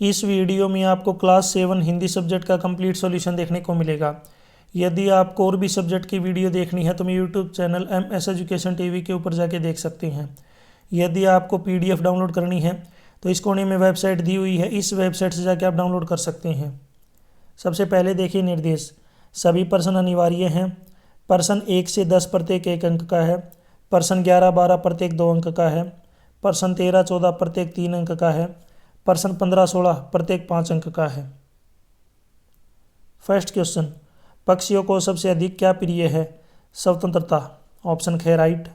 इस वीडियो में आपको क्लास 7 हिंदी सब्जेक्ट का कंप्लीट सॉल्यूशन देखने को मिलेगा। यदि आपको और भी सब्जेक्ट की वीडियो देखनी है तो मैं YouTube channel MS education TV के ऊपर जाके देख सकते हैं। यदि आपको PDF डाउनलोड करनी है तो इस कोने में वेबसाइट दी हुई है, इस वेबसाइट से जाके आप डाउनलोड कर सकते हैं। सबसे पहले देखिए निर्देश। सभी प्रश्न अनिवार्य हैं। प्रश्न 1 से 10 प्रत्येक 1 अंक का है। प्रश्न 11, 12 प्रत्येक 2 अंक का है। प्रश्न 13, 14 प्रत्येक 3 अंक का है। प्रश्न 15, 16 प्रत्येक 5 अंक का है। फर्स्ट क्वेश्चन, पक्षियों को सबसे अधिक क्या प्रिय है? स्वतंत्रता, ऑप्शन ख राइट।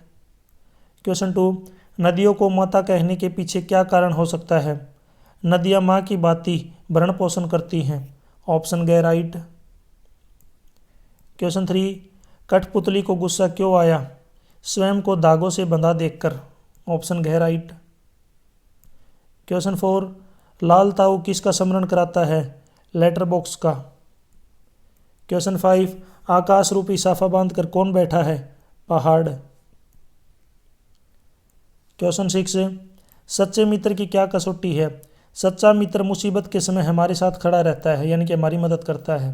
क्वेश्चन 2, नदियों को माता कहने के पीछे क्या कारण हो सकता है? नदियां माँ की भांति भरण पोषण करती हैं, ऑप्शन ग राइट। क्वेश्चन 3, कठपुतली को गुस्सा क्यों आया? स्वयं को धागों से बंधा देखकर, ऑप्शन घ राइट। क्वेश्चन 4, लाल ताऊ किसका स्मरण कराता है? लेटर बॉक्स का। क्वेश्चन 5, आकाश रूपी साफा बांधकर कौन बैठा है? पहाड़। क्वेश्चन 6, सच्चे मित्र की क्या कसौटी है? सच्चा मित्र मुसीबत के समय हमारे साथ खड़ा रहता है, यानी कि हमारी मदद करता है।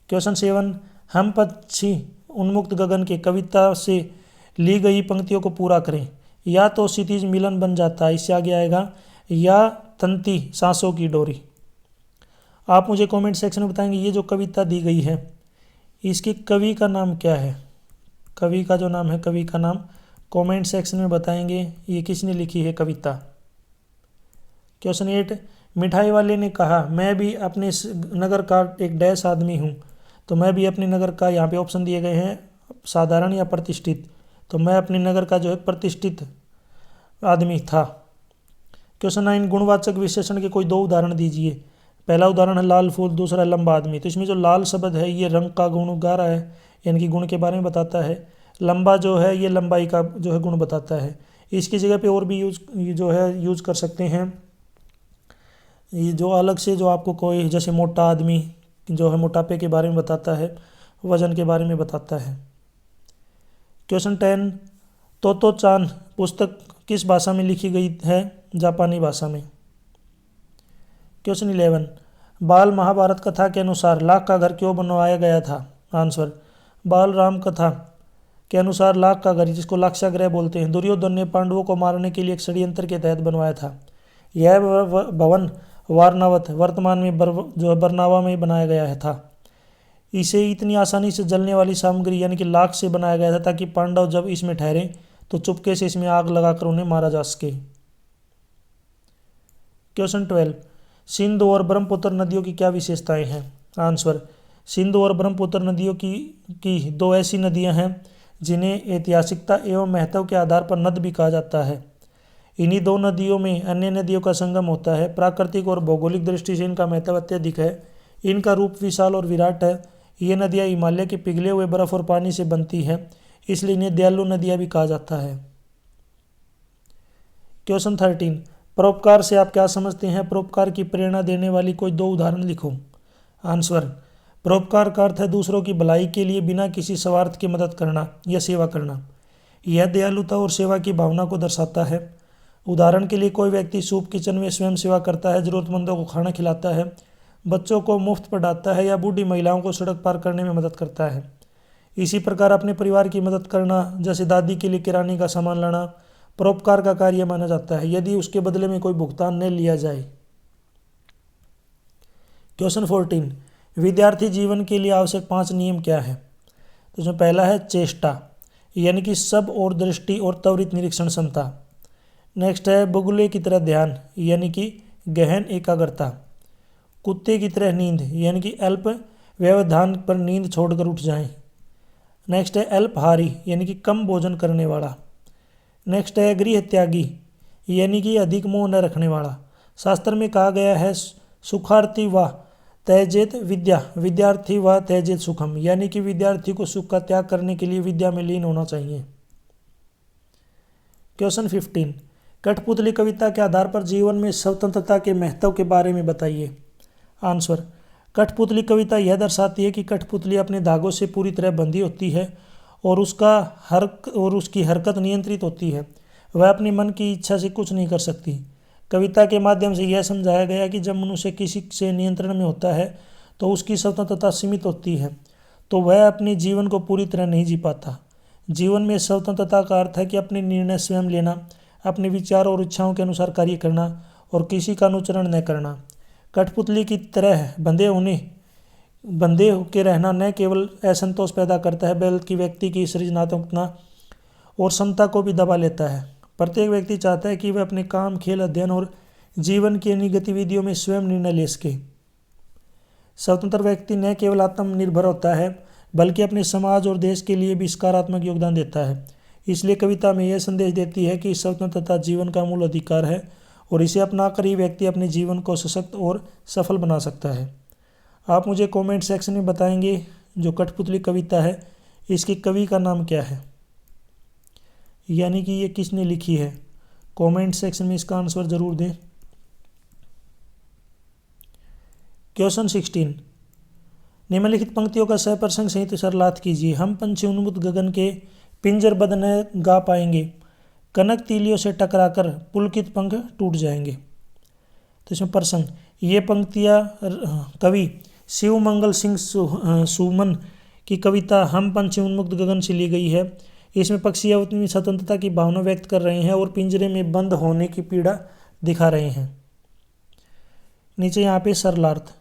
क्वेश्चन 7, हम पक्षी उन्मुक्त गगन के कविता से ली गई पंक्तियों को पूरा करें। या तो क्षितिज मिलन बन जाता है, इससे आगे आएगा, या तंती सांसों की डोरी। आप मुझे कमेंट सेक्शन में बताएंगे ये जो कविता दी गई है इसकी कवि का नाम क्या है? कवि का जो नाम है, कवि का नाम कमेंट सेक्शन में बताएंगे ये किसने लिखी है कविता। क्वेश्चन 8, मिठाई वाले ने कहा मैं भी अपने नगर का एक डैश आदमी हूँ। तो मैं भी अपने नगर का, यहाँ पे ऑप्शन दिए गए हैं साधारण या प्रतिष्ठित, तो मैं अपने नगर का जो है प्रतिष्ठित आदमी था। क्वेश्चन 9, गुणवाचक विशेषण के कोई 2 उदाहरण दीजिए। पहला उदाहरण है लाल फूल, दूसरा लंबा आदमी। तो इसमें जो लाल शब्द है ये रंग का गुण गा रहा है, यानी कि गुण के बारे में बताता है। लंबा जो है ये लंबाई का जो है गुण बताता है। इसकी जगह पे और भी यूज कर सकते हैं। ये जो अलग से जो आपको कोई, जैसे मोटा आदमी जो है मोटापे के बारे में बताता है, वजन के बारे में बताता है। क्वेश्चन 10, तोतो चान पुस्तक किस भाषा में लिखी गई है? जापानी भाषा में। क्वेश्चन 11, बाल महाभारत कथा के अनुसार लाख का घर क्यों बनवाया गया था? आंसर, बाल राम कथा के अनुसार लाख का घर, जिसको लाक्षागृह बोलते हैं, दुर्योधन ने पांडवों को मारने के लिए एक षड्यंत्र के तहत बनवाया था। यह भवन वारनावत वर्तमान में जो बरनावा में बनाया गया था। इसे इतनी आसानी से जलने वाली सामग्री यानी कि लाख से बनाया गया था ताकि पांडव जब इसमें ठहरे तो चुपके से इसमें आग लगाकर उन्हें मारा जा सके। क्वेश्चन 12, सिंधु और ब्रह्मपुत्र नदियों की क्या विशेषताएं हैं? आंसर, सिंधु और ब्रह्मपुत्र नदियों की 2 ऐसी नदियां हैं जिन्हें ऐतिहासिकता एवं महत्व के आधार पर नद भी कहा जाता है। इन्हीं 2 नदियों में अन्य नदियों का संगम होता है। प्राकृतिक और भौगोलिक दृष्टि से इनका महत्व अत्यधिक है। इनका रूप विशाल और विराट है। ये नदियाँ हिमालय के पिघले हुए बर्फ और पानी से बनती हैं, इसलिए इन्हें दयालु नदियाँ भी कहा जाता है। क्वेश्चन 13, परोपकार से आप क्या समझते हैं? परोपकार की प्रेरणा देने वाली कोई 2 उदाहरण लिखो। आंसर, परोपकार का अर्थ है दूसरों की भलाई के लिए बिना किसी स्वार्थ की मदद करना या सेवा करना। यह दयालुता और सेवा की भावना को दर्शाता है। उदाहरण के लिए कोई व्यक्ति सूप किचन में स्वयं सेवा करता है, जरूरतमंदों को खाना खिलाता है, बच्चों को मुफ्त पढ़ाता है या बूढ़ी महिलाओं को सड़क पार करने में मदद करता है। इसी प्रकार अपने परिवार की मदद करना, जैसे दादी के लिए किराने का सामान लाना, परोपकार का कार्य माना जाता है यदि उसके बदले में कोई भुगतान न लिया जाए। क्वेश्चन 14, विद्यार्थी जीवन के लिए आवश्यक 5 नियम क्या है? तो इसमें पहला है चेष्टा, यानी कि सब और दृष्टि और त्वरित निरीक्षण क्षमता। नेक्स्ट है बगुले की तरह ध्यान, यानी कि गहन एकाग्रता। कुत्ते की तरह नींद, यानी कि अल्प व्यवधान पर नींद छोड़कर उठ जाएं। नेक्स्ट है अल्पहारी, यानी कि कम भोजन करने वाला। नेक्स्ट है गृह त्यागी, यानी कि अधिक मोह न रखने वाला। शास्त्र में कहा गया है सुखार्थी व त्यजेत विद्या, विद्यार्थी व त्यजेत सुखम, यानी कि विद्यार्थी को सुख का त्याग करने के लिए विद्या में लीन होना चाहिए। क्वेश्चन 15, कठपुतली कविता के आधार पर जीवन में स्वतंत्रता के महत्व के बारे में बताइए। आंसर, कठपुतली कविता यह दर्शाती है कि कठपुतली अपने धागों से पूरी तरह बंधी होती है और उसकी हरकत नियंत्रित होती है। वह अपने मन की इच्छा से कुछ नहीं कर सकती। कविता के माध्यम से यह समझाया गया कि जब मनुष्य किसी से नियंत्रण में होता है तो उसकी स्वतंत्रता सीमित होती है, तो वह अपने जीवन को पूरी तरह नहीं जी पाता। जीवन में स्वतंत्रता का अर्थ है कि अपने निर्णय स्वयं लेना, अपने विचारों और इच्छाओं के अनुसार कार्य करना और किसी का अनुसरण न करना। कठपुतली की तरह बंधे होकर रहना न केवल असंतोष पैदा करता है बल्कि व्यक्ति की सृजनात्मकता और क्षमता को भी दबा लेता है। प्रत्येक व्यक्ति चाहता है कि वह अपने काम, खेल, अध्ययन और जीवन की अन्य गतिविधियों में स्वयं निर्णय ले सके। स्वतंत्र व्यक्ति न केवल आत्मनिर्भर होता है बल्कि अपने समाज और देश के लिए भी सकारात्मक योगदान देता है। इसलिए कविता में यह संदेश देती है कि स्वतंत्रता जीवन का मूल अधिकार है और इसे अपनाकर ही व्यक्ति अपने जीवन को सशक्त और सफल बना सकता है। आप मुझे कमेंट सेक्शन में बताएंगे जो कठपुतली कविता है इसके कवि का नाम क्या है, यानी कि ये किसने लिखी है। कमेंट सेक्शन में इसका आंसर जरूर दें। क्वेश्चन 16, निम्नलिखित पंक्तियों का सहप्रसंग सहित सरलार्थ कीजिए। हम पंछी उन्मुक्त गगन के पिंजरबद्ध न गा पाएंगे, कनक तीलियों से टकराकर पुलकित पंख टूट जाएंगे। तो इसमें प्रसंग, ये पंक्तियाँ कवि शिव मंगल सिंह सुमन की कविता हम पंछी उन्मुक्त गगन से ली गई है। इसमें पक्षी अपनी स्वतंत्रता की भावना व्यक्त कर रहे हैं और पिंजरे में बंद होने की पीड़ा दिखा रहे हैं। नीचे यहाँ पे सरलार्थ,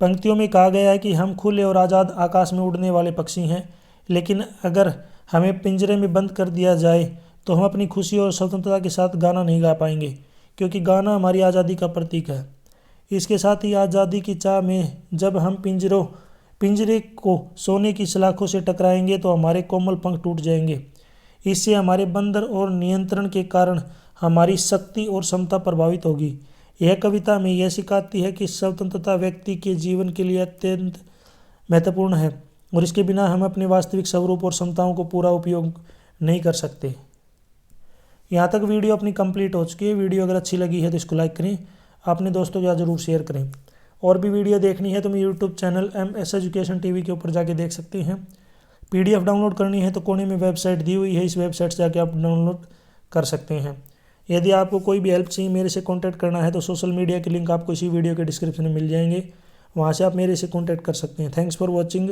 पंक्तियों में कहा गया है कि हम खुले और आज़ाद आकाश में उड़ने वाले पक्षी हैं, लेकिन अगर हमें पिंजरे में बंद कर दिया जाए तो हम अपनी खुशी और स्वतंत्रता के साथ गाना नहीं गा पाएंगे, क्योंकि गाना हमारी आज़ादी का प्रतीक है। इसके साथ ही आज़ादी की चाह में जब हम पिंजरे को सोने की सलाखों से टकराएंगे तो हमारे कोमल पंख टूट जाएंगे। इससे हमारे बंधन और नियंत्रण के कारण हमारी शक्ति और क्षमता प्रभावित होगी। यह कविता में यह सिखाती है कि स्वतंत्रता व्यक्ति के जीवन के लिए अत्यंत महत्वपूर्ण है और इसके बिना हम अपने वास्तविक स्वरूप और क्षमताओं को पूरा उपयोग नहीं कर सकते। यहाँ तक वीडियो अपनी कंप्लीट हो चुकी है। वीडियो अगर अच्छी लगी है तो इसको लाइक करें, अपने दोस्तों के साथ ज़रूर शेयर करें। और भी वीडियो देखनी है तो मेरे YouTube channel MS education TV के ऊपर जाके देख सकते हैं। PDF डाउनलोड करनी है तो कोने में वेबसाइट दी हुई है, इस वेबसाइट से जाके आप डाउनलोड कर सकते हैं। यदि आपको कोई भी हेल्प चाहिए, मेरे से कॉन्टैक्ट करना है तो सोशल मीडिया के लिंक आपको इसी वीडियो के डिस्क्रिप्शन में मिल जाएंगे, वहाँ से आप मेरे से कॉन्टैक्ट कर सकते हैं। Thanks for watching.